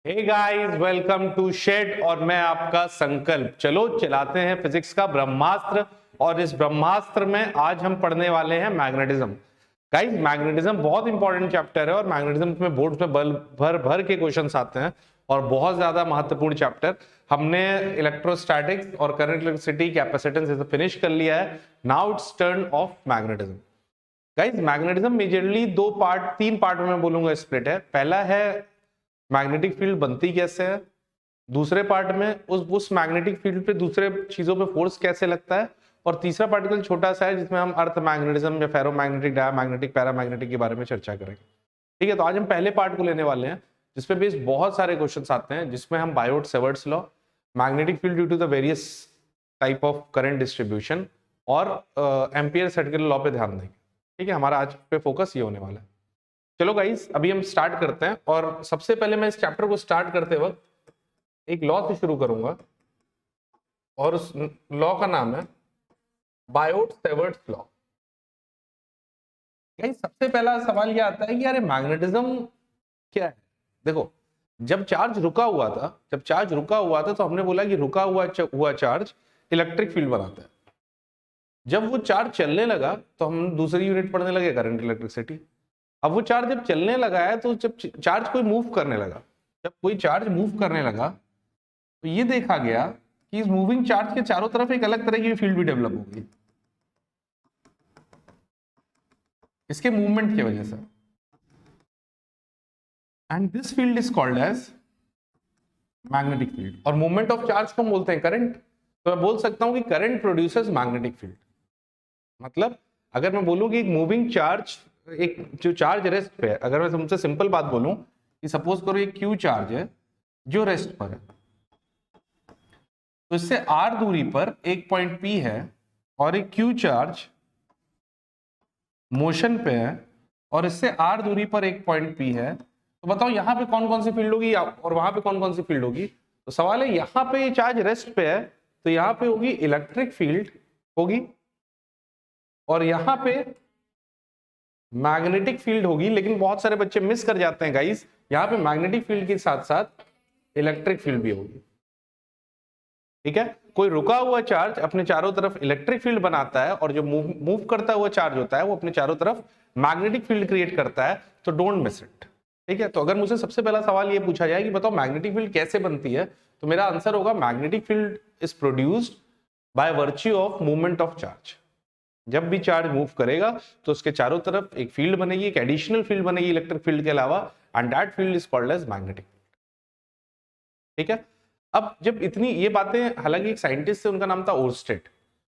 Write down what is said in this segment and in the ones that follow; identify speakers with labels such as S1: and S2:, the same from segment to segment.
S1: Hey guys, welcome to shed और मैं आपका संकल्प। चलो चलाते हैं फिजिक्स का ब्रह्मास्त्र। और इस ब्रह्मास्त्र में आज हम पढ़ने वाले हैं मैग्नेटिज्म। गाइस, मैग्नेटिज्म बहुत इंपॉर्टेंट चैप्टर है और मैग्नेटिज्म में बोर्ड में भर भर के क्वेश्चंस आते हैं और बहुत ज्यादा महत्वपूर्ण चैप्टर। हमने इलेक्ट्रोस्टैटिक्स और करंट, इलेक्ट्रिसिटी, कैपेसिटेंस फिनिश कर लिया है। Now it's turn off magnetism. Guys, magnetism majorly तीन पार्ट में मैं बोलूंगा स्प्लिट है। पहला है मैग्नेटिक फील्ड बनती कैसे है, दूसरे पार्ट में उस मैग्नेटिक फील्ड पे दूसरे चीजों पे फोर्स कैसे लगता है, और तीसरा पार्टिकल छोटा सा है जिसमें हम अर्थ मैग्नेटिज्म या फेरोमैग्नेटिक, डायमैग्नेटिक, पैरामैग्नेटिक के बारे में चर्चा करेंगे। ठीक है, तो आज हम पहले पार्ट को लेने वाले हैं जिसपे बेस बहुत सारे क्वेश्चन आते हैं, जिसमें हम Biot Savart's law, magnetic field due to the various type of current distribution और एम्पियर सर्किल लॉ पे ध्यान देंगे। ठीक है, हमारा आज पे फोकस ये होने वाला है। चलो गाइस, अभी हम स्टार्ट करते हैं और सबसे पहले मैं इस चैप्टर को स्टार्ट करते वक्त एक लॉ से शुरू करूंगा और उस लॉ का नाम है बायोट सेवर्ट्स लॉ। गाइस, सबसे पहला सवाल ये आता है कि यार मैग्नेटिज्म क्या है। देखो, जब चार्ज रुका हुआ था तो हमने बोला कि रुका हुआ चार्ज इलेक्ट्रिक फील्ड बनाता है। जब वो चार्ज चलने लगा तो हम दूसरी यूनिट पढ़ने लगे, करंट, इलेक्ट्रिसिटी। अब वो चार्ज जब चलने लगा है तो जब चार्ज कोई मूव करने लगा, तो ये देखा गया कि इस मूविंग चार्ज के चारों तरफ एक अलग तरह की फील्ड भी डेवलप होगी इसके मूवमेंट की वजह से। And this field is called as magnetic field. और मूवमेंट ऑफ चार्ज को हम बोलते हैं करंट। तो मैं बोल सकता हूं कि करंट प्रोड्यूसेस मैग्नेटिक फील्ड। मतलब अगर मैं बोलूं कि एक मूविंग चार्ज, एक जो चार्ज रेस्ट पे है, अगर मैं तुमसे सिंपल बात बोलूं कि सपोज करो एक क्यू चार्ज है जो रेस्ट पर है, तो इससे आर दूरी पर एक पॉइंट पी है और एक क्यू चार्ज मोशन पे है और इससे आर दूरी पर एक पॉइंट पी है, तो बताओ यहां पे कौन कौन सी फील्ड होगी और वहां पे कौन कौन सी फील्ड होगी। तो सवाल है, यहां पे ये चार्ज रेस्ट पे है तो यहां पे होगी इलेक्ट्रिक फील्ड होगी और यहां पे मैग्नेटिक फील्ड होगी। लेकिन बहुत सारे बच्चे मिस कर जाते हैं गाइस, यहां पे मैग्नेटिक फील्ड के साथ साथ इलेक्ट्रिक फील्ड भी होगी। ठीक है, कोई रुका हुआ चार्ज अपने चारों तरफ इलेक्ट्रिक फील्ड बनाता है और जो मूव करता हुआ चार्ज होता है वो अपने चारों तरफ मैग्नेटिक फील्ड क्रिएट करता है। तो डोंट मिस इट। ठीक है, तो अगर मुझे सबसे पहला सवाल ये पूछा जाए कि बताओ मैग्नेटिक फील्ड कैसे बनती है, तो मेरा आंसर होगा magnetic field is produced by virtue of movement of charge. जब भी चार्ज मूव करेगा तो उसके चारों तरफ एक फील्ड बनेगी, एक एडिशनल फील्ड बनेगी इलेक्ट्रिक फील्ड के अलावा, and that field is called as magnetic field. ठीक है, अब जब इतनी ये बातें, हालांकि एक साइंटिस्ट थे, उनका नाम था ओर्स्टेड।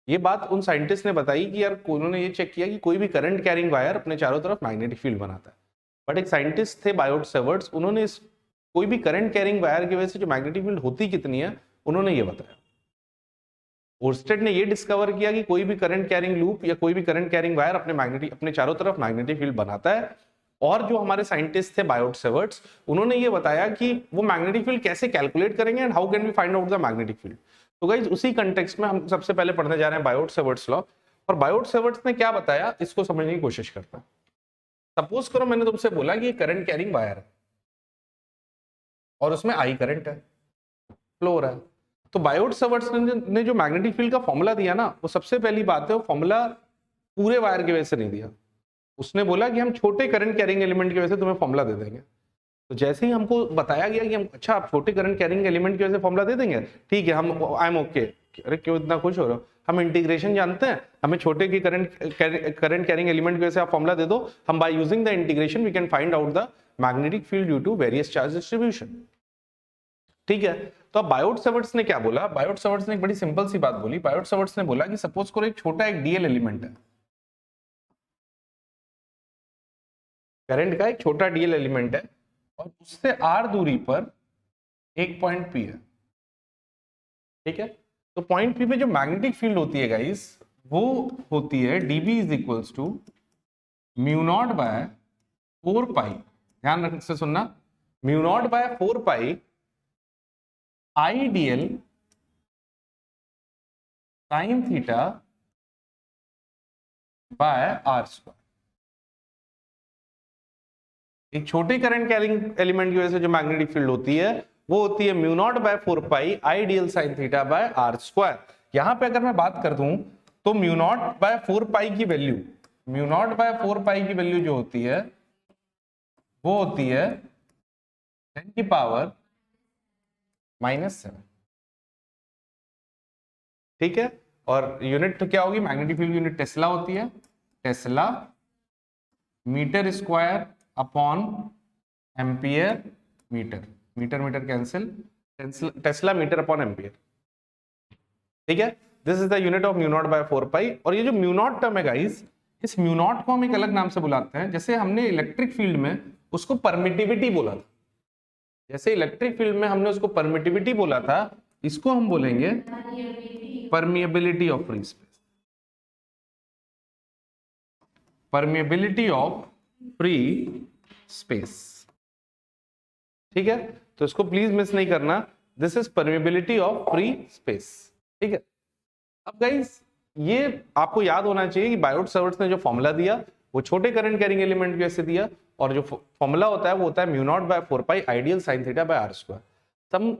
S1: ये बात उन साइंटिस्ट ने बताई कि यार उन्होंने ये चेक किया कि कोई भी करंट कैरिंग वायर अपने चारों तरफ मैग्नेटिक फील्ड बनाता है। बट एक साइंटिस्ट थे बायोट सेवर्ट्स, उन्होंने इस कोई भी करंट कैरिंग वायर की वजह से जो मैग्नेटिक फील्ड होती कितनी है उन्होंने ये बताया। ओर्स्टेड ने ये डिस्कवर किया कि कोई भी करंट कैरिंग लूप या कोई भी करंट कैरिंग वायर अपने चारों तरफ मैग्नेटिक फील्ड बनाता है। और जो हमारे साइंटिस्ट थे बायोट सेवर्ट्स, उन्होंने ये बताया कि वो मैग्नेटिक फील्ड कैसे कैलकुलेट करेंगे and how can we find out the magnetic field. तो गाइस, उसी कंटेक्स्ट में हम सबसे पहले पढ़ने जा रहे हैं बायोट सेवर्ट्स लॉ। और बायोट सेवर्ट्स ने क्या बताया इसको समझने की कोशिश करते हैं। सपोज करो मैंने तुमसे बोला कि करंट कैरिंग वायर है और उसमें आई करंट है, फ्लो हो रहा है। तो बायोट सेवर्ट्स ने जो मैग्नेटिक फील्ड का फॉर्मूला दिया ना, वो सबसे पहली बात है, वो फॉर्मूला पूरे वायर की वजह से नहीं दिया। उसने बोला कि हम छोटे करंट कैरिंग एलिमेंट की वजह से तुम्हें फॉर्मूला दे देंगे। तो जैसे ही हमको बताया गया कि हम, अच्छा आप छोटे करंट कैरिंग एलिमेंट की वजह से फॉर्मूला दे देंगे, ठीक है, हम आई एम ओके। अरे क्यों इतना खुश हो रहे हो, हम इंटीग्रेशन जानते हैं, हमें छोटे की करंट कैरिंग एलिमेंट की वजह से आप फॉर्मूला दे दो, हम by using the integration we can find out the magnetic field due to various charge distribution. ठीक है, तो अब बायोट सेवर्ट्स ने क्या बोला, बायोट सेवर्ट्स ने एक बड़ी सिंपल सी बात बोली। बायोट सेवर्ट्स ने बोला कि सपोज करो एक छोटा एक डीएल एलिमेंट है, करंट का एक छोटा डीएल एलिमेंट है और उससे आर दूरी पर एक पॉइंट पी है। ठीक है, तो पॉइंट पी पे जो मैग्नेटिक फील्ड होती है गाइस, वो होती है DB is equals to mu naught by 4 pi. ध्यान रख से सुनना, mu naught by 4 pi IDL sine theta by R square. एक छोटे करंट कैरिंग एलिमेंट की वजह से जो मैग्नेटिक फील्ड होती है वो होती है mu naught by 4 pi I DL sine theta by R square. यहां पे अगर मैं बात कर दूं तो म्यू नॉट बाय 4 पाई की वैल्यू, म्यू नॉट बाय 4 पाई की वैल्यू जो होती है वो होती है 10 की पावर -7। ठीक है, और यूनिट तो क्या होगी, मैग्नेटिक फील्ड यूनिट टेस्ला होती है, tesla metre square upon ampere metre, metre metre cancel, tesla metre upon ampere. ठीक है, this is the unit of mu naught by 4 pi. और ये जो म्यू नॉट टर्म है गाइस, इस म्यू नॉट को हम एक अलग नाम से बुलाते हैं। जैसे हमने इलेक्ट्रिक फील्ड में उसको परमिटिविटी बोला था, जैसे इलेक्ट्रिक फील्ड में हमने उसको परमिटिविटी बोला था, इसको हम बोलेंगे permeability of free space, permeability of free space. ठीक है, तो इसको प्लीज मिस नहीं करना, this is permeability of free space. ठीक है, अब गाइस ये आपको याद होना चाहिए कि बायोट-सावर्ट्स ने जो फॉर्मूला दिया वो छोटे करंट कैरिंग एलिमेंट की वजह से दिया, और जो फॉर्मूला होता है वो होता है mu naught by 4 pi ideal sine theta by R square.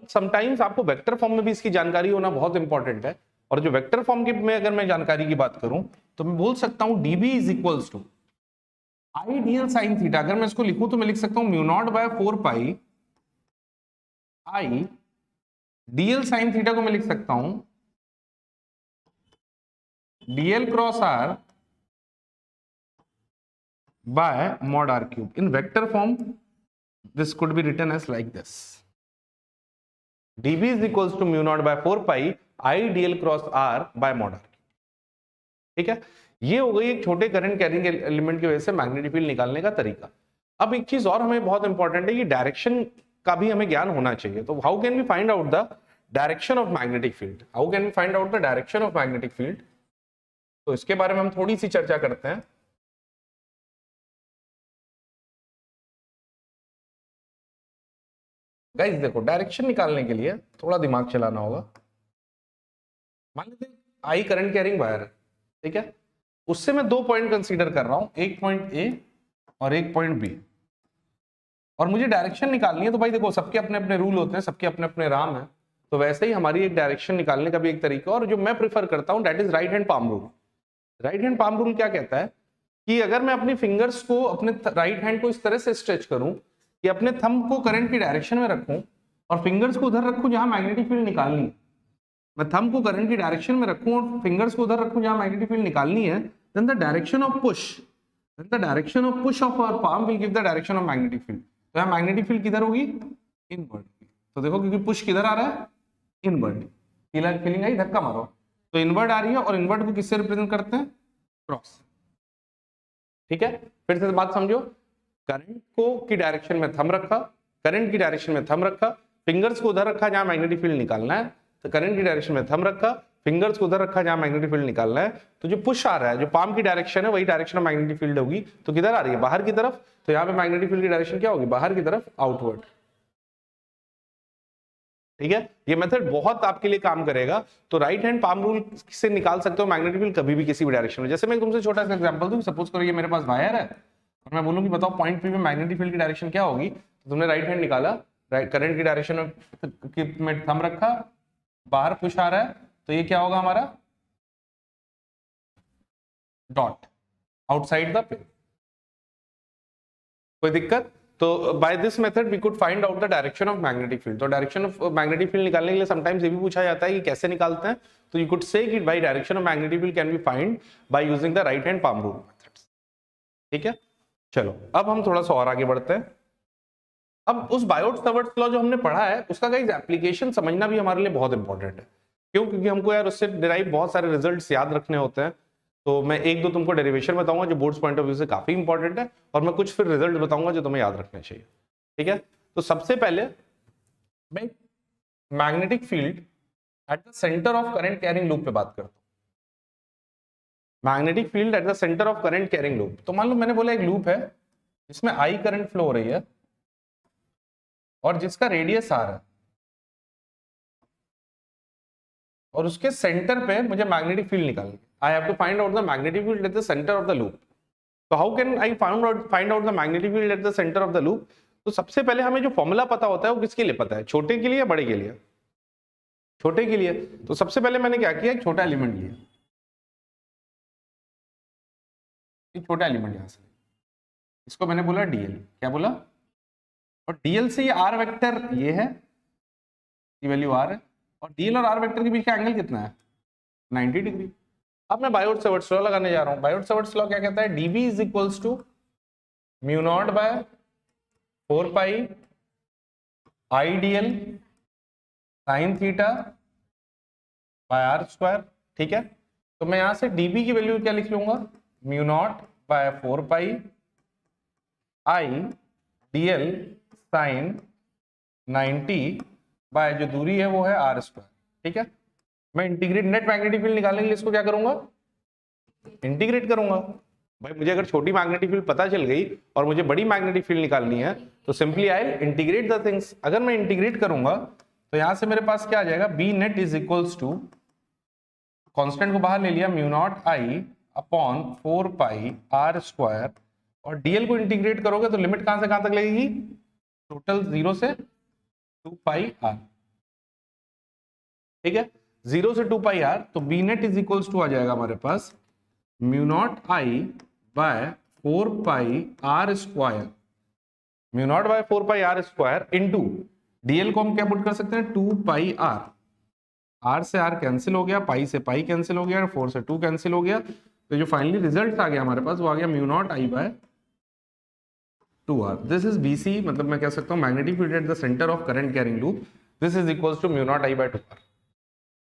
S1: Sometimes आपको वेक्टर फॉर्म में भी इसकी जानकारी होना बहुत इंपॉर्टेंट है, और जो वेक्टर फॉर्म की में अगर मैं जानकारी की बात करूं तो मैं बोल सकता हूं dB is equals to ideal sine theta. अगर मैं इसको लिखूं तो मैं लिख सकता हूं mu naught by 4 pi I DL sine theta को मैं लिख सकता हूं dl cross r by mod r cube. In vector form, this could be written as like this. dB is equals to mu naught by 4 pi I dl cross r by mod r. ठीक है, ये हो गई एक छोटे current carrying element की वजह से मैग्नेटिक फील्ड निकालने का तरीका। अब एक चीज और हमें बहुत इंपॉर्टेंट है, ये डायरेक्शन का भी हमें ज्ञान होना चाहिए। तो how can we find out the direction of magnetic field, how can we find out the direction of magnetic field, तो इसके बारे में हम थोड़ी सी चर्चा करते हैं। गाइस देखो, डायरेक्शन निकालने के लिए थोड़ा दिमाग चलाना होगा। मान लीजिए आई करंट कैरिंग वायर है, ठीक है, उससे मैं 2 पॉइंट कंसीडर कर रहा हूं, एक पॉइंट ए और एक पॉइंट बी, और मुझे डायरेक्शन निकालनी है। तो भाई देखो, सबके अपने अपने रूल होते हैं, सबके अपने अपने राम है, तो वैसे ही हमारी एक डायरेक्शन निकालने का भी एक तरीका, और जो मैं प्रिफर करता हूं that is right hand palm rule. Right hand palm rule क्या कहता है कि अगर मैं अपनी फिंगर्स को, अपने राइट हैंड को इस तरह से स्ट्रेच करूं कि अपने थंब को करंट की डायरेक्शन में रखूं और फिंगर्स को उधर रखूं जहां मैग्नेटिक फील्ड निकालनी है, मैं थंब को करंट की डायरेक्शन में रखूं और फिंगर्स को उधर रखूं जहां मैग्नेटिक फील्ड निकालनी है, then the direction of push of our palm will give the direction of magnetic field. तो यहां मैग्नेटिक फील्ड किधर होगी, इनवर्ड। तो देखो, क्योंकि पुश किधर आ रहा है, इनवर्ड, फीलिंग आई, धक्का मारो, तो इनवर्ड आ रही है, और इनवर्ड को किससे रिप्रेजेंट करते हैं, क्रॉस। ठीक है, फिर से बात समझो, करंट को की डायरेक्शन में थंब रखा, करंट की डायरेक्शन में थंब रखा, फिंगर्स को उधर रखा जहां मैग्नेटिक फील्ड निकालना है, तो करंट की डायरेक्शन में थंब रखा, फिंगर्स को उधर रखा जहां मैग्नेटिक फील्ड निकालना है, तो जो पुश आ रहा है, जो पाम की डायरेक्शन है, वही डायरेक्शन ऑफ मैग्नेटिक फील्ड होगी। तो किधर आ रही है, बाहर की तरफ, तो यहाँ पे मैग्नेटिक फील्ड की डायरेक्शन क्या होगी, बाहर की तरफ, आउटवर्ड। ठीक है, ये मेथड बहुत आपके लिए काम करेगा। तो राइट हैंड पाम रूल से निकाल सकते हो मैग्नेटिक फील्ड कभी भी किसी भी डायरेक्शन में। जैसे मैं तुमसे छोटा सा एग्जांपल दूं, सपोज करो ये मेरे पास वायर है और मैं बोलूं कि बताओ पॉइंट पी में मैग्नेटिक फील्ड की डायरेक्शन क्या होगी, तो तुमने राइट हैंड निकाला, करंट की डायरेक्शन में थंब रखा, बाहर पुश आ रहा है, तो ये क्या होगा हमारा, डॉट, आउटसाइड द प्लेन। कोई दिक्कत? तो by this method we could find out the direction of magnetic field. तो डायरेक्शन ऑफ मैग्नेटिक फील्ड निकालने के लिए समटाइम्स ये भी पूछा जाता है कि कैसे निकालते हैं, तो यू कुड से कि by direction of magnetic field can be find by using the right hand palm rule methods. ठीक है, चलो अब हम थोड़ा सा और आगे बढ़ते हैं। अब उस बायोट-सावर्ट्स लॉ जो हमने पढ़ा है उसका गाइस एप्लीकेशन समझना भी हमारे लिए बहुत इंपॉर्टेंट है। क्यों? क्योंकि हमको यार उससे डिराइव बहुत सारे रिजल्ट्स याद रखने होते हैं। तो मैं एक दो तुमको डेरिवेशन बताऊंगा जो बोर्ड्स पॉइंट ऑफ व्यू से काफी इंपॉर्टेंट है, और मैं कुछ फिर रिजल्ट बताऊंगा जो तुम्हें याद रखने चाहिए। ठीक है, तो सबसे पहले मैं magnetic field at the centre of current carrying loop पे बात करता हूं। Magnetic field at the centre of current carrying loop, तो मान लो मैंने बोला एक लूप है जिसमें आई करंट फ्लो हो रही है और जिसका रेडियस आर है, और उसके सेंटर पे मुझे मैग्नेटिक फील्ड निकालनी है। I have to find out the magnetic field at the centre of the loop. तो how can I find out the magnetic field at the centre of the loop? तो सबसे पहले हमें जो फॉर्मूला पता होता है वो किसके लिए पता है, छोटे के लिए या बड़े के लिए? छोटे के लिए। तो सबसे पहले मैंने क्या किया, एक छोटा एलिमेंट लिया, एक छोटा एलिमेंट यहां से, इसको मैंने बोला डीएल। क्या बोला? और डीएल से ये आर वेक्टर ये है, ये वैल्यू आर है, और डीएल और आर वेक्टर के बीच का एंगल कितना है? 90 डिग्री। अब मैं बायोट सावर्ट्स लॉ लगाने जा रहा हूं। बायोट सावर्ट्स लॉ क्या कहता है? DB is equals to mu naught by 4 pi I DL sine theta by R square. ठीक है, तो मैं यहां से डीबी की वैल्यू क्या लिख लूंगा? Mu naught by 4 pi I DL sign 90 bye जो दूरी है वो है आर स्क्वायर। ठीक है, मैं इंटीग्रेट नेट मैग्नेटिक फील्ड निकालने के लिए इसको क्या करूंगा? इंटीग्रेट करूंगा। भाई मुझे अगर छोटी मैग्नेटिक फील्ड पता चल गई और मुझे बड़ी मैग्नेटिक फील्ड निकालनी है तो simply I integrate the things. अगर मैं इंटीग्रेट करूंगा तो यहां से मेरे पास क्या आ जाएगा? B net is equals to, constant को बाहर ले लिया, mu naught I upon 4 pi are square, और डीएल को इंटीग्रेट करोगे तो लिमिट कहां से कहां तक लगेगी? टोटल 0 से 2 पाई आर। ठीक है, 0 से 2 पाई आर, तो B net is equals to आ जाएगा हमारे पास mu naught I by 4 pi are square, mu naught by 4 pi are square into dl को हम क्या पुट कर सकते हैं? 2 पाई आर। आर से आर कैंसिल हो गया, पाई से पाई कैंसिल हो गया, 4 से 2 कैंसिल हो गया, तो जो फाइनली रिजल्ट आ गया हमारे पास वो आ गया mu naught I by 2r। This is BC, मतलब मैं कह सकता हूं magnetic field at the centre of current carrying loop, this is equals to mu naught I by 2r।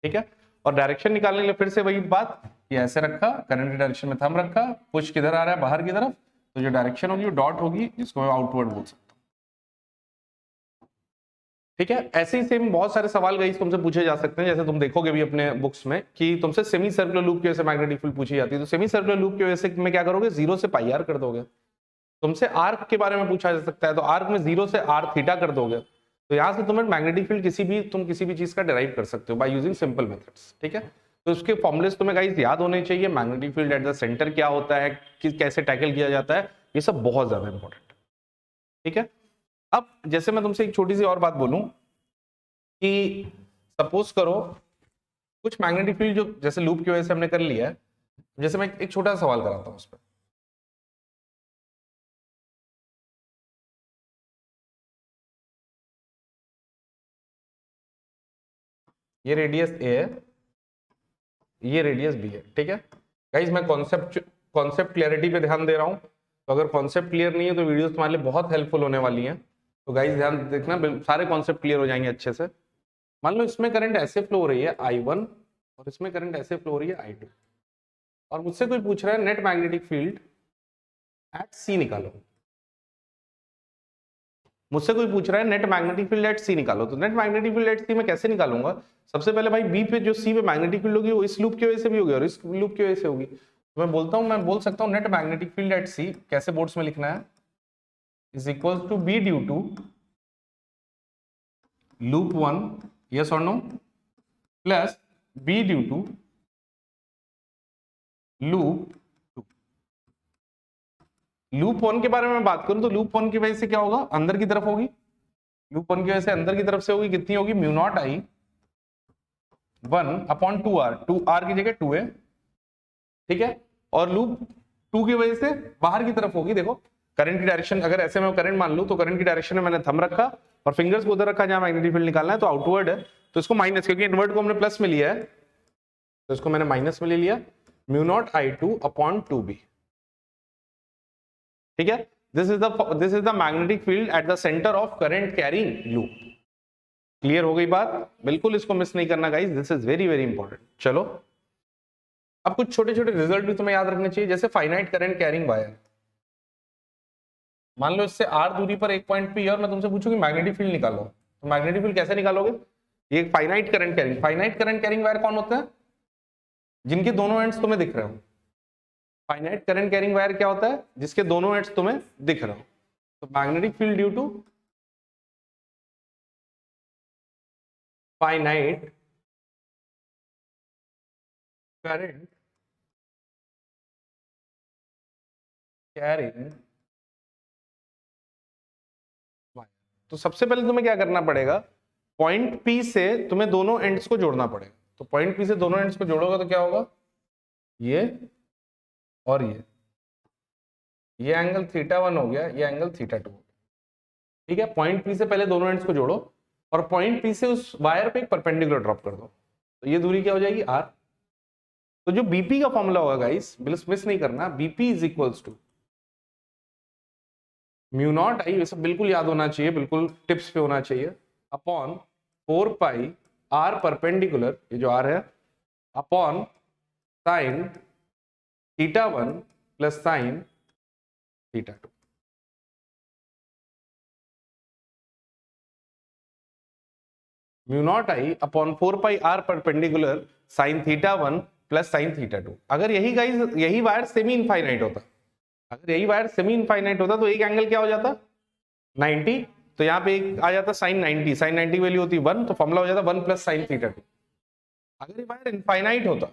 S1: ठीक है, और डायरेक्शन निकालने के लिए फिर से वही बात, ये ऐसे रखा, करंट की डायरेक्शन में थंब रखा, पुश किधर आ रहा है? बाहर की तरफ, तो जो डायरेक्शन होगी वो डॉट होगी, जिसको मैं आउटवर्ड बोल सकता हूं। ठीक है, ऐसे ही सेम बहुत सारे सवाल गाइस तुमसे पूछे जा सकते हैं, जैसे तुम देखोगे भी अपने बुक्स में कि तुमसे सेमी सर्कुलर लूप की वजह से मैग्नेटिक फील्ड पूछी जाती है। तो सेमी सर्कुलर लूप की वजह से में क्या करोगे? 0 से पाई आर कर दोगे। तुमसे आर्क के बारे में पूछा जा सकता है, तो आर्क में 0 से आर थीटा कर दोगे, तो यहां से तुम्हें मैग्नेटिक फील्ड तुम किसी भी चीज का डिराइव कर सकते हो बाय यूजिंग सिंपल मेथड्स। ठीक है, तो उसके फॉर्मुलेस तुम्हें गाइस याद होने चाहिए। Magnetic field at the centre क्या होता है, कैसे टैकल किया जाता है, ये सब बहुत ज्यादा इंपॉर्टेंट है। ठीक है, अब जैसे मैं तुमसे एक छोटी सी और बात बोलूं कि सपोज करो कुछ मैग्नेटिक फील्ड जो जैसे लूप की वजह से हमने कर लिया है, जैसे मैं एक छोटा सा सवाल कराता हूं उस पर। ये रेडियस ए है, ये रेडियस बी है। ठीक है गाइस, मैं कॉन्सेप्ट क्लियरिटी पे ध्यान दे रहा हूं, तो अगर कॉन्सेप्ट क्लियर नहीं है तो वीडियोस तुम्हारे लिए बहुत हेल्पफुल होने वाली हैं। तो गाइस ध्यान देखना, सारे कॉन्सेप्ट क्लियर हो जाएंगे अच्छे से। मान लो इसमें करंट ऐसे फ्लो हो रही है I1 और इसमें करंट ऐसे फ्लो हो रही है I2, और मुझसे कोई पूछ रहा है नेट मैग्नेटिक फील्ड एट सी निकालो। मुझसे कोई पूछ रहा है नेट मैग्नेटिक फील्ड एट सी निकालो, तो नेट मैग्नेटिक फील्ड एट सी मैं कैसे निकालूंगा? सबसे पहले भाई बी पे जो सी पे मैग्नेटिक फील्ड होगी वो इस लूप की वजह से भी होगी और इस लूप की वजह से होगी। तो मैं बोल सकता हूँ net magnetic field at C कैसे बोर्ड्स में लिखना है? Is equal to B due to loop 1, yes और no, plus B due to loop 2। Loop 1 के बारे में बात करूं तो लूप 1 की वजह से क्या होगा? अंदर की तरफ होगी, लूप 1 की वजह से अंदर की तरफ से होगी, कितनी होगी? म्यू नॉट आई 1 अपॉन 2r, 2r की जगह 2 है। ठीक है, और लूप 2 की वजह से बाहर की तरफ होगी। देखो करंट की डायरेक्शन, अगर ऐसे मैं करंट मान लूं तो करंट की डायरेक्शन में मैंने थंब रखा और फिंगर्स को उधर रखा जहां मैग्नेटिक फील्ड निकालना है, तो आउटवर्ड है, तो इसको माइनस, क्योंकि इनवर्ट को हमने प्लस में लिया है तो इसको मैंने माइनस में ले लिया, mu not I2 upon 2b। ठीक है, this is the magnetic field at the centre of current carrying loop. Clear हो गई बात? बिल्कुल इसको मिस नहीं करना guys, this is very very important. चलो अब कुछ छोटे छोटे रिजल्ट भी तुम्हें याद रखने चाहिए, जैसे फाइनाइट करंट कैरिंग वायर। मान लो इससे r दूरी पर एक पॉइंट पे और मैं तुमसे पूछूं कि मैग्नेटिक फील्ड निकालो, तो मैग्नेटिक फील्ड कैसे निकालोगे? ये फाइनाइट करंट कैरिंग वायर कौन होता है? जिनके दोनों एंड्स तुम्हें दिख रहे हो। फाइनाइट करंट कैरिंग वायर क्या होता है? जिसके दोनों एंड्स तुम्हें दिख रहे हो। तो magnetic field due to finite current carrying. तो सबसे पहले तुम्हें क्या करना पड़ेगा, पॉइंट P से तुम्हें दोनों एंड्स को जोड़ना पड़ेगा। तो पॉइंट P से दोनों एंड्स को जोड़ोगे तो क्या होगा, ये और ये एंगल θ1 हो गया, ये एंगल θ2 हो गया। ठीक है, पॉइंट P से पहले दोनों एंड्स को जोड़ो और पॉइंट P से उस वायर पे एक परपेंडिकुलर ड्रॉप कर दो, तो ये दूरी क्या हो जाएगी, r। तो जो BP का फॉर्मूला होगा गाइस, मिस नहीं करना, BP is equals to mu naught I, ये सब बिल्कुल याद होना चाहिए, बिल्कुल टिप्स पे होना चाहिए, अपॉन 4 पाई r परपेंडिकुलर, ये जो r है, upon sine θ1 plus sine θ2। Mu naught I upon 4 pi r perpendicular sine θ1 plus sine θ2। अगर यही वायर सेमी इनफाइनाइट होता, अगर यही वायर सेमी इनफाइनाइट होता तो एक एंगल क्या हो जाता, 90। तो यहाँ पे एक आ जाता साइन 90, साइन 90 की वैल्यू होती 1, तो फॉर्मूला हो जाता 1 प्लस साइन θ2। अगर ये वायर इनफाइनाइट होता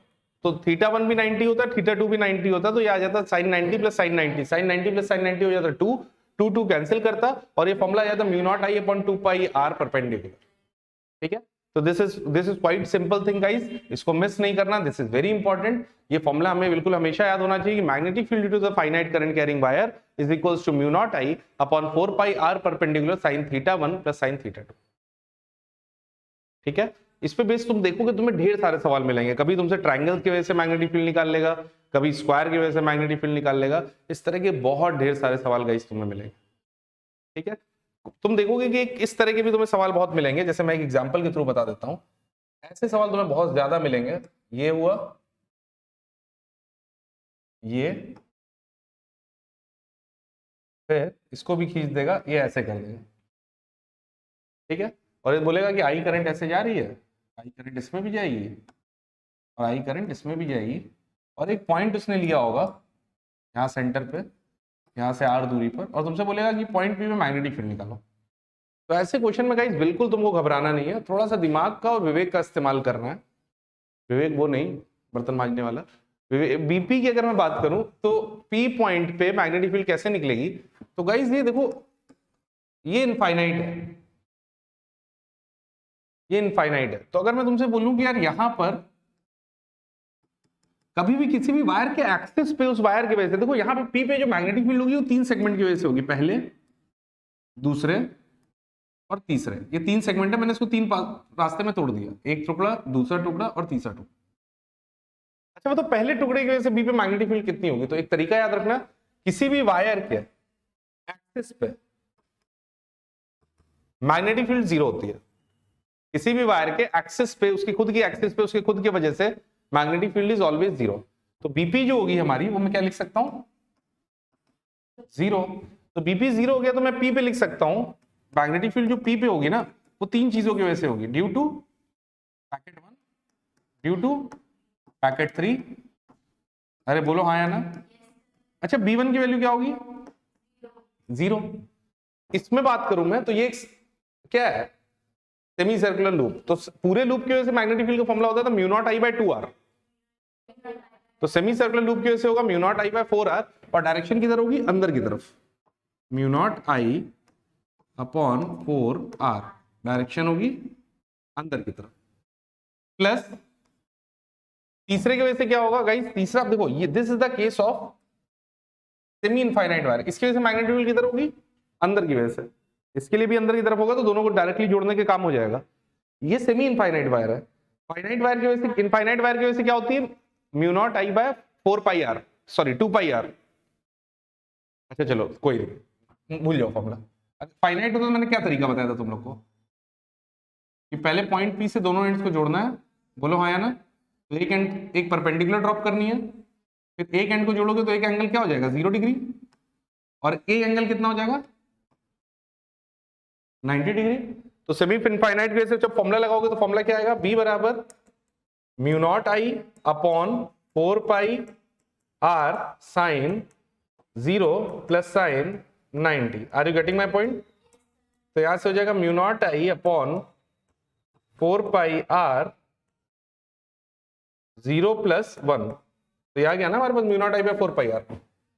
S1: तो θ1 भी 90 होता, θ2 भी 90 होता, तो ये आ जाता sine 90 plus sine 90, sine 90 plus sine 90 हो जाता 2 2 कैंसिल करता, और ये फॉर्मूला आ जाता mu naught I upon 2 pi r perpendicular. ठीक है, तो this is quite simple thing guys, इसको मिस नहीं करना, दिस इज वेरी इंपॉर्टेंट। ये फॉर्मूला हमें बिल्कुल हमेशा याद होना चाहिए कि magnetic field due to the finite current carrying wire is equals to mu naught I upon 4 pi r perpendicular sine θ1 plus sine θ2। ठीक है, इस पे बेस तुम देखोगे तुम्हें ढेर सारे सवाल मिलेंगे, कभी तुमसे ट्रायंगल की वजह से मैग्नेटिक फील्ड निकाल लेगा, कभी स्क्वायर की वजह से मैग्नेटिक फील्ड निकाल लेगा, इस तरह के बहुत ढेर सारे सवाल गाइस तुम्हें मिलेंगे। ठीक है, तुम देखोगे कि इस तरह के भी तुम्हें सवाल बहुत मिलेंगे, जैसे मैं एक एग्जांपल के थ्रू बता देता हूं, ऐसे सवाल तुम्हें बहुत ज्यादा मिलेंगे। ये हुआ, ये फिर इसको भी खींच देगा, ये ऐसे कर देगा। ठीक है, और ये बोलेगा कि आई करंट ऐसे जा रही है, आई करंट इसमें भी जाएगी और आई करंट इसमें भी जाएगी, और एक पॉइंट उसने लिया होगा यहाँ सेंटर पे, यहाँ से r दूरी पर, और तुमसे बोलेगा कि पॉइंट P में मैग्नेटिक फील्ड निकालो। तो ऐसे क्वेश्चन में गाइस बिल्कुल तुमको घबराना नहीं है, थोड़ा सा दिमाग का और विवेक का इस्तेमाल करना है। विवेक वो नहीं बर्तन मांजने वाला, बीपी की अगर मैं बात करूं तो P पॉइंट पे मैग्नेटिक फील्ड कैसे निकलेगी, तो गाइस ये देखो, ये इनफाइनाइट है, ये इनफाइनाइट है। तो अगर मैं तुमसे बोलूं कि यार यहां पर कभी भी किसी भी वायर के एक्सिस पे, उस वायर की वजह से, देखो यहाँ पे P पे जो मैग्नेटिक फील्ड होगी वो 3 सेगमेंट की वजह से होगी, पहले, दूसरे और तीसरे। ये 3 सेगमेंट है, मैंने इसको 3 रास्ते में तोड़ दिया, एक टुकड़ा, दूसरा टुकड़ा और तीसरा टुकड़ा। अच्छा, तो पहले टुकड़े की वजह से बी पे मैग्नेटिक फील्ड कितनी होगी, तो एक तरीका याद रखना, किसी भी वायर के एक्सिस पे मैग्नेटिक फील्ड 0 होती है, किसी भी वायर के एक्सिस पे, उसकी खुद की एक्सिस पे, उसके खुद की वजह से मैग्नेटिक फील्ड इज ऑलवेज 0। तो बीपी जो होगी हमारी, वो मैं क्या लिख सकता हूं, 0। तो बीपी 0 हो गया, तो मैं पी पे लिख सकता हूं, मैग्नेटिक फील्ड जो पी पे होगी ना, वो 3 चीजों की वजह से होगी, due to packet 1, due to packet 3, अरे बोलो हाँ या ना। अच्छा, B1 की वैल्यू क्या होगी, 0। इसमें बात करूं मैं तो ये क्या है, सेमी सर्कुलर लूप, तो पूरे लूप की वजह से मैग्नेटिक फील्ड का फॉर्मूला होता था mu naught I by 2r, तो सेमी सर्कुलर लूप की वजह से होगा mu naught I bye 4r, और डायरेक्शन किधर होगी, अंदर की तरफ, mu naught I upon 4r, direction होगी अंदर की तरफ, प्लस तीसरे की वजह से क्या होगा गाइस, तीसरा देखो, ये this is the case of semi infinite wire, इसकी वजह से मैग्नेटिक फील्ड किधर होगी, अंदर की वजह से, इसके लिए भी अंदर की तरफ होगा, तो दोनों को डायरेक्टली जोड़ने के काम हो जाएगा। ये सेमी इनफाइनाइट वायर है, फाइनाइट वायर की वजह से, इनफाइनाइट वायर की वजह से क्या होती है, mu naught I by 4 pi r, sorry 2 pi r। अच्छा चलो कोई नहीं, भूल जाओ फॉर्मूला। फाइनाइट होता तो मैंने क्या तरीका बताया था तुम लोग को, कि पहले पॉइंट P से दोनों एंड्स को जोड़ना है, बोलो हाँ या ना। तो एक एंड, एक परपेंडिकुलर ड्रॉप करनी है, फिर एक एंड को जोड़ोगे तो एक एंगल क्या हो जाएगा, 0 डिग्री, और एक एंगल कितना हो जाएगा, 90 डिग्री। तो सेमी इनफाइनाइट की वजह से जब फॉर्मूला लगाओगे तो फॉर्मूला क्या आएगा, B बराबर mu naught I upon 4 pi r sine 0 plus sine 90। Are you getting my point. तो यहां से हो जाएगा mu naught I upon 4 pi r 0 plus 1, तो यहां गया ना हमारे पास mu naught I by 4 pi r,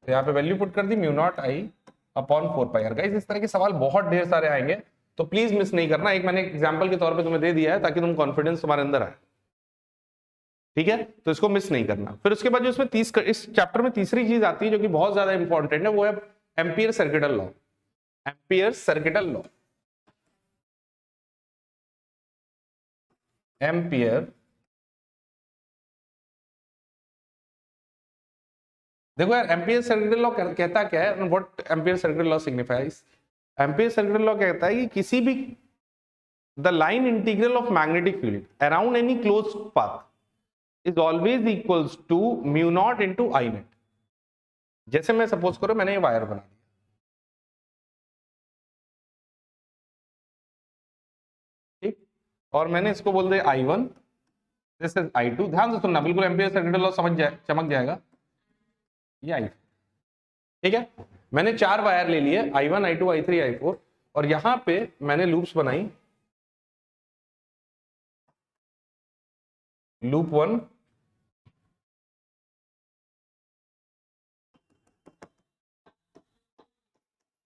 S1: तो यहाँ पे वैल्यू पुट कर दी mu naught I upon 4 pi r. Guys इस तरह के सवाल बहुत ढेर सारे आएंगे, तो प्लीज मिस नहीं करना। एक मैंने एग्जांपल के तौर पे तुम्हें दे दिया है ताकि तुम कॉन्फिडेंस तुम्हारे अंदर आए, ठीक है? तो इसको मिस नहीं करना। फिर उसके बाद जो इसमें इस चैप्टर में तीसरी चीज आती है जो कि बहुत ज्यादा इंपॉर्टेंट है, वो है ampere circuital law. Ampere circuital law, ampere, देखो यार एम्पियर सर्किटल लॉ कहता क्या है, what ampere circuital law signifies? Ampere circuital law कहता है कि किसी भी the line integral of magnetic field around any closed path is always equals to mu naught into I net. जैसे मैं सपोज करो मैंने ये वायर बना दिया, ठीक, और मैंने इसको बोल दिया I1, दिस इज I2। ध्यान से सुनना, बिल्कुल एम्पियर सर्किटल लॉ चमक जाएगा। ये I, ठीक है? मैंने 4 वायर ले लिए, I1, I2, I3, I4, और यहां पे मैंने लूप्स बनाई, लूप 1,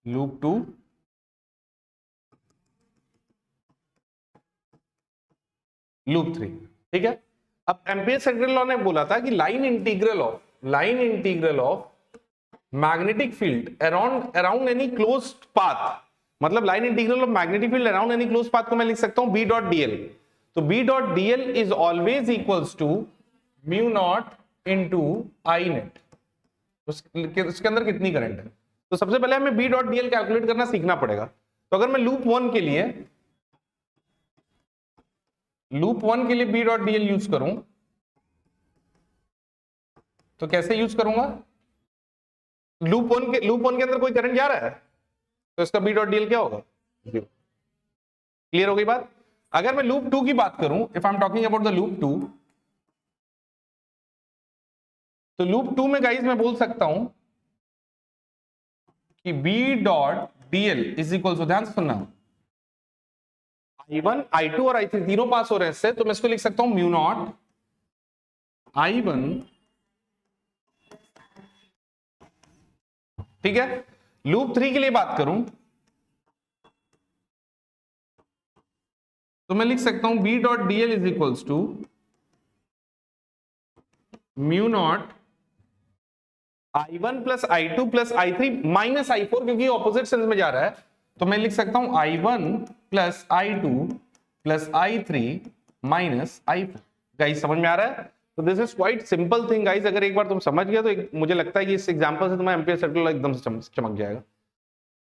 S1: लूप 2, लूप 3, ठीक है? अब एम्पियर सर्किटल लॉ ने बोला था कि line integral of magnetic field around any closed path, मतलब line integral of magnetic field around any closed path को मैं लिख सकता हूं B डॉट dl। तो B dot dl is always equals to mu naught into I net. उसके अंदर कितनी करंट है? तो सबसे पहले हमें B डॉट dl कैलकुलेट करना सीखना पड़ेगा। तो अगर मैं लूप 1 के लिए B डॉट dl यूज करूं तो कैसे यूज करूंगा? लूप 1 के अंदर कोई करंट जा रहा है तो इसका B डॉट dl क्या होगा? 0। क्लियर हो गई बात? अगर मैं लूप 2 की बात करूं, if I am talking about the loop 2, तो लूप 2 में गाइस मैं बोल सकता हूं कि B dot dl is equal to, ध्यान से सुनना, I1, I2 और I3 तीनों पास हो रहे हैं इससे, तो मैं इसको लिख सकता हूं म्यू नॉट I1, ठीक है? लूप 3 के लिए बात करूं तो मैं लिख सकता हूं B dot dl is equals to mu naught I1 plus I2 plus I3 minus I4, क्योंकि ऑपोजिट सेंस में जा रहा है, तो मैं लिख सकता हूं I1 plus I2 plus I3 minus I4। Guys समझ में आ रहा है? तो this is quite simple thing guys. अगर एक बार तुम समझ गए तो मुझे लगता है कि इस एग्जांपल से तुम्हारा एम्पियर सर्किटल लॉ एकदम से चमक जाएगा।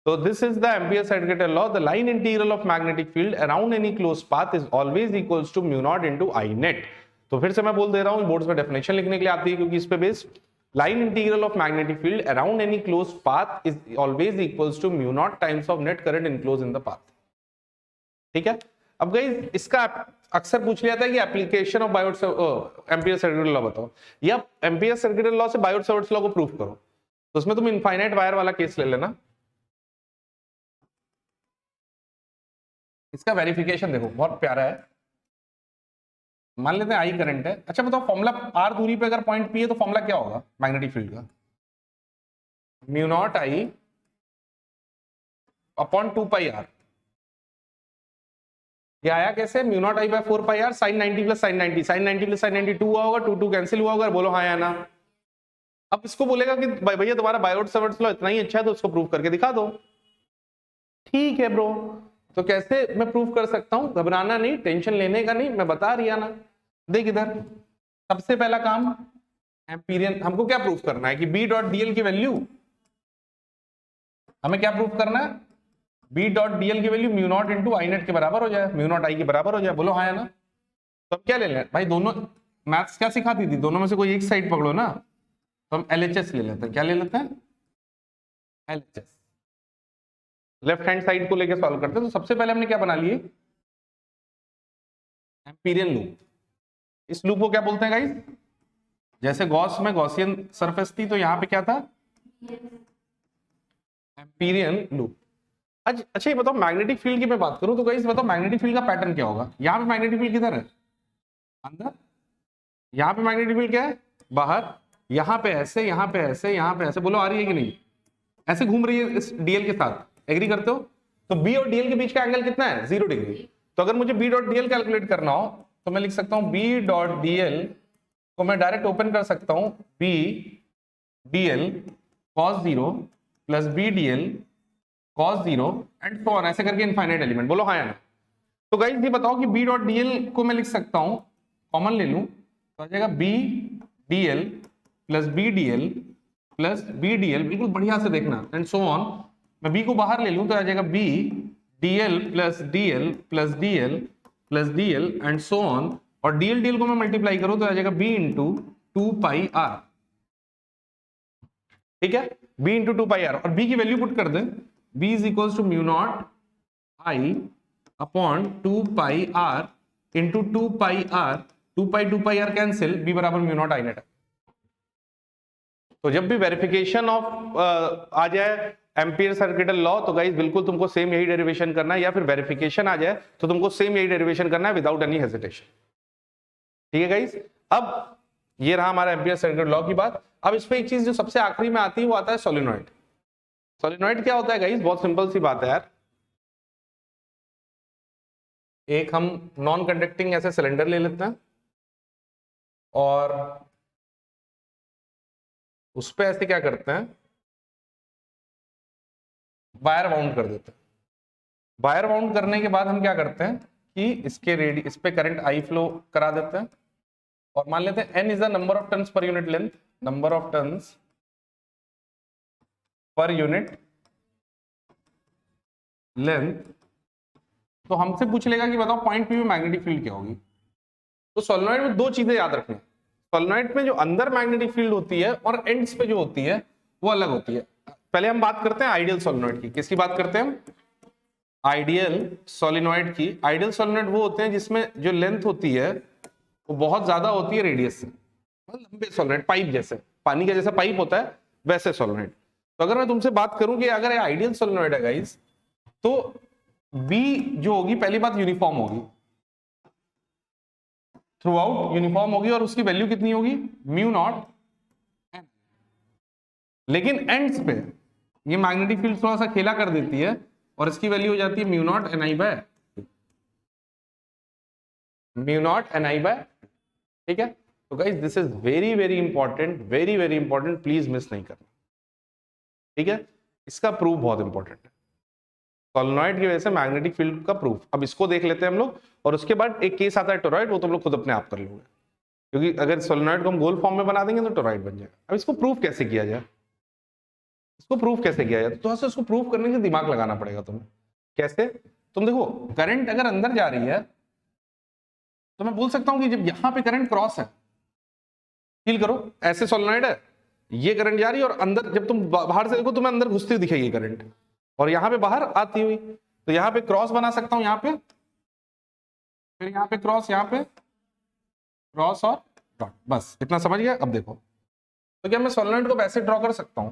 S1: तो this is the ampere circuital law, the line integral of magnetic field around any closed path is always equals to mu naught into I net. तो फिर से मैं बोल दे रहा हूं, बोर्ड्स में डेफिनेशन लिखने के लिए आती है क्योंकि इस पे based, line integral of magnetic field around any closed path is always equals to mu naught times of net current enclosed in the path, ठीक है? अब गाइस इसका अक्सर पूछ लिया था कि application of ampere circuital law बताओ, या एम्पियर सर्किटल लॉ से बायोट-सैवर्ट्स लॉ को प्रूफ करो। तो उसमें तुम इनफाइनाइट वायर वाला केस ले लेना। इसका वेरिफिकेशन देखो बहुत प्यारा है। मान लेते हैं आई करंट है, अच्छा बताओ फॉर्मूला, आर दूरी पे अगर पॉइंट पी है तो फॉर्मूला क्या होगा मैग्नेटिक फील्ड का? Mu naught I upon 2 pi R. ये आया कैसे? Mu naught I by 4 pi R sine 90 plus sine 90, sine 90 plus sine 90 2 हुआ होगा, 2 कैंसिल हुआ होगा, बोलो हाँ या ना। अब इसको बोलेगा कि भैया तुम्हारा बायोट-सैवर्ट्स लॉ इतना ही अच्छा है तो उसको प्रूव करके दिखा दो। ठीक है ब्रो, तो कैसे मैं प्रूव कर सकता हूं? घबराना नहीं, टेंशन लेने का नहीं, मैं बता रही ना। देख इधर, सबसे पहला काम एम्पीरियन, हमको क्या प्रूफ करना है कि B डॉट dl की वैल्यू, हमें क्या प्रूफ करना है? B डॉट dl की वैल्यू म्यू नॉट इंटू आई नेट के बराबर हो जाए, म्यू नॉट आई के बराबर हो जाए, बोलो हाँ या ना। तो अब क्या ले लें भाई, दोनों मैथ्स क्या सिखाती थी, दोनों में से कोई एक साइड पकड़ो ना। तो हम LHS ले लेते हैं, क्या ले लेते हैं? LHS, लेफ्ट हैंड साइड को लेके सॉल्व करते हैं। तो सबसे पहले हमने क्या बना लिए? Amperian loop. इस लूप को क्या बोलते हैं गाइस? जैसे गॉस में गॉसियन सरफेस थी तो यहां पे क्या था? Amperian loop. अच्छा ये बताओ मैग्नेटिक फील्ड की मैं बात करूं तो गाइस बताओ मैग्नेटिक फील्ड का पैटर्न क्या होगा? यहाँ पे मैग्नेटिक फील्ड किधर है? अंदर। यहाँ पे मैग्नेटिक फील्ड क्या है? बाहर। यहाँ पे ऐसे, यहाँ पे ऐसे, यहाँ पे ऐसे, बोलो आ रही है कि नहीं? ऐसे घूम रही है इस डीएल के साथ, एग्री करते हो? तो बी और डीएल के बीच का एंगल कितना है? 0 डिग्री। तो अगर मुझे बी डॉट डीएल कैलकुलेट करना हो तो मैं लिख सकता हूं बी डॉट डीएल को मैं डायरेक्ट ओपन कर सकता हूं, B DL cos 0 plus B DL cos 0 and so on, ऐसे करके इनफाइनाइट एलिमेंट। बोलो हाँ या ना? तो गाइस ये बताओ कि बी डॉट डीएल को मैं लिख सकता हूं, कॉमन ले लूं तो आ जाएगा B DL plus B DL plus B DL, बिल्कुल बढ़िया से देखना, एंड सो ऑन। मैं बी को बाहर ले लूं तो आ जाएगा B DL plus DL plus DL plus DL and so on, और डीएल डीएल को मैं मल्टीप्लाई करूं तो आ जाएगा बी इंटू 2 पाई आर। ठीक है, b इंटू 2 पाई आर, और b की वैल्यू पुट कर दें, b is equal to mu naught I upon 2 pi R into 2 pi R, 2 pi R cancel, b बराबर म्यू नॉट आई नेट। तो जब भी वेरिफिकेशन ऑफ आ जाए एम्पियर सर्किटल लॉ तो गाइस बिल्कुल तुमको सेम यही डेरिवेशन करना है, या फिर वेरिफिकेशन आ जाए तो तुमको सेम यही डेरिवेशन करना है विदाउट एनी हेजिटेशन। ठीक है गाइस, अब ये रहा हमारा एम्पियर सर्किटल लॉ की बात। अब इसमें एक चीज जो सबसे आखिरी में आती है वो आता है सोलेनॉइड। सोलेनॉइड क्या होता है गाइस? बहुत सिंपल सी बात है यार। एक हम नॉन कंडक्टिंग ऐसे सिलेंडर ले लेते हैं और उस पे ऐसे क्या करते हैं, वायर बाउंड कर देते हैं। वायर बाउंड करने के बाद हम क्या करते हैं कि इस पे करंट आई फ्लो करा देते हैं, और मान लेते हैं n is the number of turns per unit length, number of turns per unit length. तो हमसे पूछ लेगा कि बताओ पॉइंट पी में मैग्नेटिक फील्ड क्या होगी। तो सोलेनॉइड में दो चीजें याद रखना। सोलेनॉइड में जो अंदर मैग्नेटिक फील्ड होती है और एंड्स पे जो होती है वो अलग होती है। पहले हम बात करते हैं आइडियल सोलेनॉइड की। किसकी बात करते हैं हम? आइडियल सोलेनॉइड की। आइडियल सोलेनॉइड वो होते हैं जिसमें जो लेंथ होती है वो बहुत ज्यादा होती है रेडियस से, लंबे सोलेनॉइड, पाइप जैसे, पानी का जैसा पाइप होता है वैसे सोलेनॉइड। तो अगर मैं तुमसे बात करूं कि अगर आइडियल सोलेनॉइड है गाइस, तो बी जो होगी, पहली बात यूनिफॉर्म होगी, थ्रू आउट यूनिफॉर्म होगी, और उसकी वैल्यू कितनी होगी? Mu naught N. लेकिन एंड्स पे ये मैग्नेटिक फील्ड थोड़ा सा खेला कर देती है और इसकी वैल्यू हो जाती है mu naught N I by, mu naught N I by. ठीक है, तो guys this is very very important, very very important, please miss नहीं करना। ठीक है, इसका प्रूफ बहुत इंपॉर्टेंट है, सोलेनॉइड की वजह से मैग्नेटिक फील्ड का प्रूफ। अब इसको देख लेते हैं हम लोग, और उसके बाद एक केस आता है टोरॉइड, वो तुम लोग खुद अपने आप कर लोगे, क्योंकि अगर सोलेनॉइड को हम गोल फॉर्म में बना देंगे तो टोरॉइड बन जाएगा। अब इसको प्रूफ कैसे किया जाए, इसको प्रूफ कैसे किया जाए? तो थोड़ा सा इसको प्रूफ करने के दिमाग लगाना पड़ेगा तुम्हें। कैसे? तुम देखो, करंट अगर अंदर जा रही है तो मैं बोल सकता हूं कि जब यहां पे करंट क्रॉस है, फील करो ऐसे सोलेनॉइड है, ये करंट जा रही है, और अंदर जब तुम बाहर से देखो तुम्हें अंदर घुसती हुई दिखेगी करंट, और यहां पे बाहर आती हुई। तो यहां पे क्रॉस बना सकता हूं, यहां पे, फिर यहां पे क्रॉस, यहां पे क्रॉस और डॉट, बस इतना समझ गया। अब देखो, तो क्या मैं सोलेनॉइड को वैसे ड्रॉ कर सकता हूं?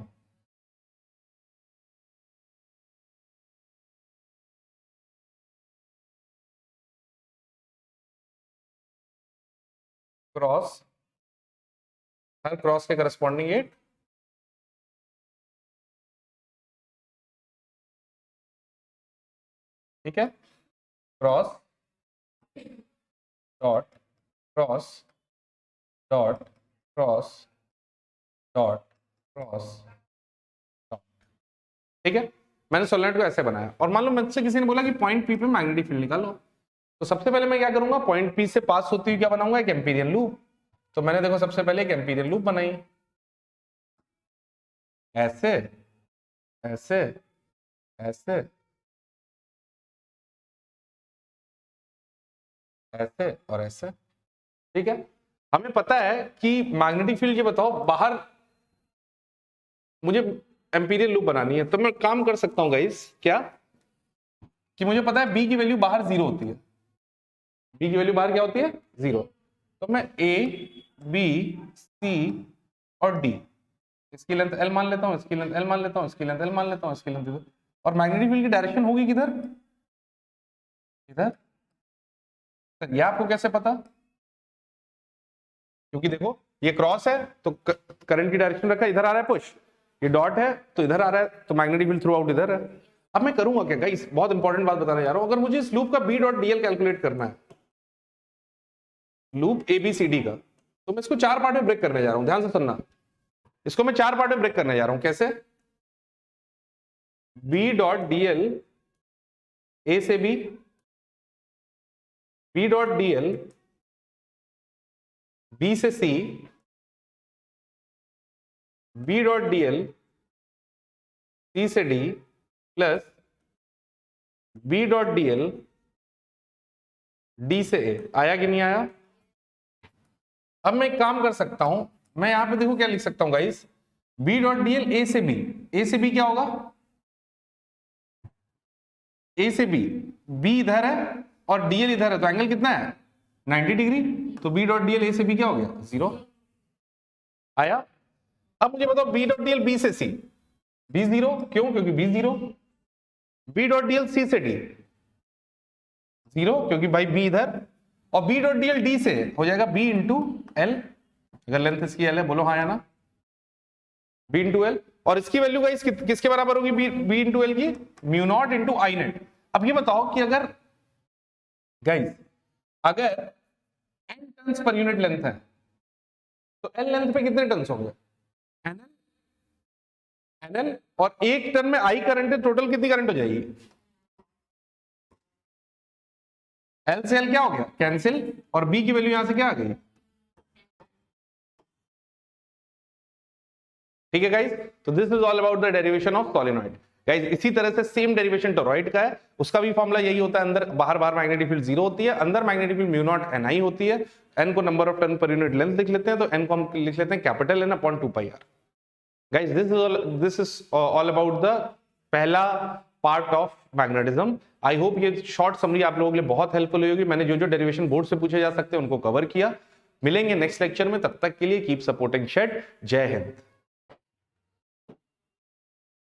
S1: क्रॉस, हर क्रॉस के करस्पॉन्डिंग एट, ठीक है, cross dot cross dot cross dot cross dot. ठीक है, मैंने सोलेनॉइड को ऐसे बनाया, और मान लो मुझसे किसी ने बोला कि पॉइंट पी पे मैग्नेटिक फील्ड निकालो, तो सबसे पहले मैं क्या करूंगा, पॉइंट पी से पास होती हुई क्या बनाऊंगा, एक एम्पीरियन लूप। तो मैंने देखो सबसे पहले एक एम्पीरियन लूप बनाई, ऐसे ऐसे ऐसे ऐसे और ऐसे। ठीक है, हमें पता है कि मैग्नेटिक फील्ड, ये बताओ बाहर मुझे एम्पीरियल लूप बनानी है, तो मैं काम कर सकता हूं गाइस, क्या कि मुझे पता है बी की वैल्यू बाहर 0 होती है, बी की वैल्यू बाहर क्या होती है? 0। तो मैं ए बी सी और डी, इसकी लेंथ एल मान लेता हूं, इसकी लेंथ एल मान लेता हूं, इसकी लेंथ एल मान लेता हूं, इसकी लेंथ इधर, और मैग्नेटिक फील्ड की डायरेक्शन होगी किधर? इधर। ये आपको कैसे पता? क्योंकि देखो ये क्रॉस है तो करंट की डायरेक्शन रखा, इधर आ रहा है पुश, ये डॉट है तो इधर आ रहा है, तो मैग्नेटिक फील्ड थ्रू आउट इधर है। अब मैं करूंगा क्या गाइस, बहुत इंपॉर्टेंट बात बताने जा रहा हूं, अगर मुझे इस लूप का बी डॉट डीएल कैलकुलेट करना है, लूप एबीसीडी का, तो मैं इसको 4 पार्ट में ब्रेक करने जा रहा हूं, ध्यान से सुनना, इसको मैं 4 पार्ट में ब्रेक करने जा रहा हूं। कैसे? बी डॉट डीएल ए से B, B dot DL B से C, B dot DL C से D, plus B dot DL D से ए। आया कि नहीं आया? अब मैं एक काम कर सकता हूं, मैं यहां पे देखो क्या लिख सकता हूं guys, B dot DL A से बी, ए से बी क्या होगा, ए से बी, बी इधर है और डीएल इधर है, तो एंगल कितना है 90 डिग्री, तो बी डॉट डीएल ए से बी क्या हो गया 0। आया? अब मुझे बताओ बी डॉट डीएल बी से सी, बी 0, क्यों? क्योंकि B 0। B dot DL C से डी 0, क्योंकि भाई बी इधर, और बी डॉट डीएल डी से हो जाएगा बी इंटू एल, अगर लेंथ इसकी एल है, बोलो हाँ या ना, बी इंटू एल, और इसकी वैल्यू गाइस किसके बराबर होगी, बी इंटू एल की म्यू नॉट इंटू आई नेट। अब ये बताओ कि अगर गाइस अगर n turns per unit length है तो एल लेंथ पे कितने टर्न्स होंगे, एनएल, और एक टर्न में आई करंट है, टोटल कितनी करंट हो जाएगी, एल से एल क्या हो गया कैंसिल, और बी की वैल्यू यहां से क्या आ गई। ठीक है गाइस, तो this is all about the derivation of solenoid. Guys इसी तरह से सेम डेरिवेशन टोरॉइड का है, उसका भी फॉर्मूला यही होता है, अंदर बाहर मैग्नेटिक फील्ड 0 होती है, अंदर magnetic field mu naught N I होती है, एन को number of turn per unit length लिख लेते हैं, तो एन को हम लिख लेते हैं capital N upon 2 pi r. Guys this is all about the पहला part of magnetism. I hope ये शॉर्ट समरी आप लोगों के लिए बहुत हेल्पफुल होगी। मैंने जो जो डेरिवेशन बोर्ड से पूछे जा सकते हैं उनको कवर किया। मिलेंगे नेक्स्ट लेक्चर में, तब तक के लिए कीप सपोर्टिंग शेड। जय हिंद।